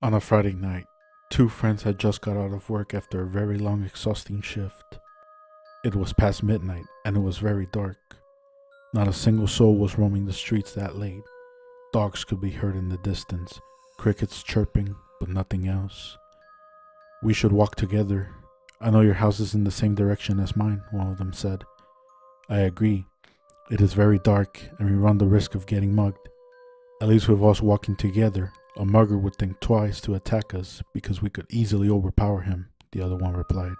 On a Friday night, two friends had just got out of work after a very long, exhausting shift. It was past midnight and it was very dark. Not a single soul was roaming the streets that late. Dogs could be heard in the distance, crickets chirping, but nothing else. "We should walk together. I know your house is in the same direction as mine," one of them said. "I agree. It is very dark and we run the risk of getting mugged. At least with us walking together, a mugger would think twice to attack us because we could easily overpower him," the other one replied.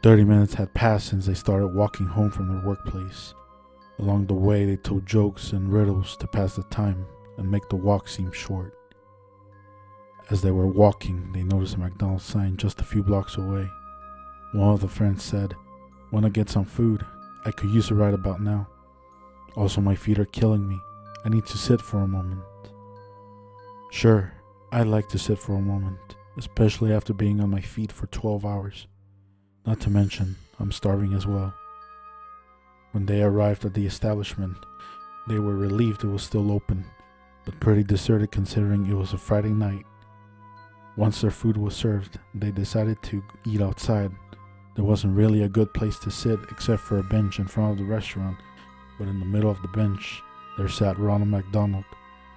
30 minutes had passed since they started walking home from their workplace. Along the way, they told jokes and riddles to pass the time and make the walk seem short. As they were walking, they noticed a McDonald's sign just a few blocks away. One of the friends said, "Wanna get some food? I could use it right about now. Also, my feet are killing me. I need to sit for a moment." "Sure, I'd like to sit for a moment, especially after being on my feet for 12 hours. Not to mention, I'm starving as well." When they arrived at the establishment, they were relieved it was still open, but pretty deserted considering it was a Friday night. Once their food was served, they decided to eat outside. There wasn't really a good place to sit except for a bench in front of the restaurant, but in the middle of the bench, there sat Ronald McDonald,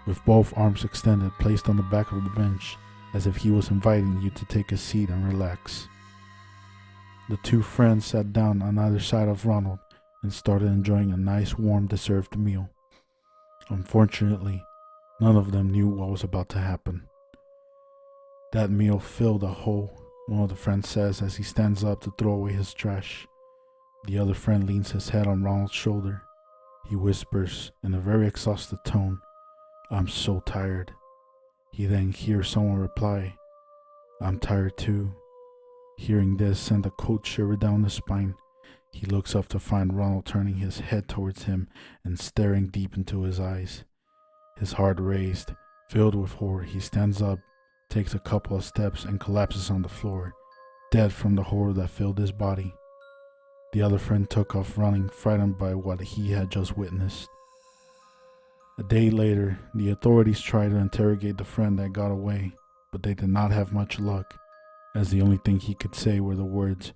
with both arms extended placed on the back of the bench, as if he was inviting you to take a seat and relax. The two friends sat down on either side of Ronald and started enjoying a nice warm deserved meal. Unfortunately, none of them knew what was about to happen. "That meal filled a hole," one of the friends says as he stands up to throw away his trash. The other friend leans his head on Ronald's shoulder. He whispers in a very exhausted tone, "I'm so tired." He then hears someone reply, "I'm tired too." Hearing this sent a cold shiver down his spine. He looks up to find Ronald turning his head towards him and staring deep into his eyes. His heart raised. Filled with horror, he stands up, takes a couple of steps, and collapses on the floor, dead from the horror that filled his body. The other friend took off running, frightened by what he had just witnessed. A day later, the authorities tried to interrogate the friend that got away, but they did not have much luck, as the only thing he could say were the words,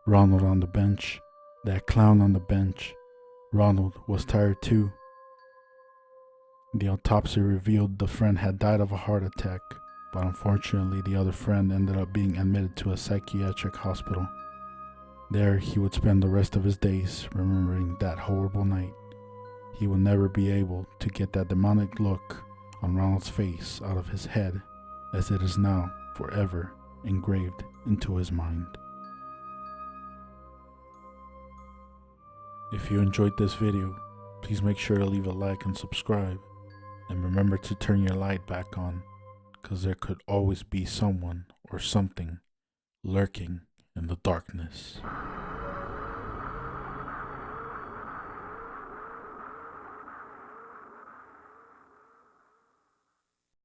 "Ronald on the bench. That clown on the bench. Ronald was tired too." The autopsy revealed the friend had died of a heart attack, but unfortunately the other friend ended up being admitted to a psychiatric hospital. There he would spend the rest of his days remembering that horrible night. He would never be able to get that demonic look on Ronald's face out of his head, as it is now forever engraved into his mind. If you enjoyed this video, please make sure to leave a like and subscribe, and remember to turn your light back on, because there could always be someone or something lurking in the darkness.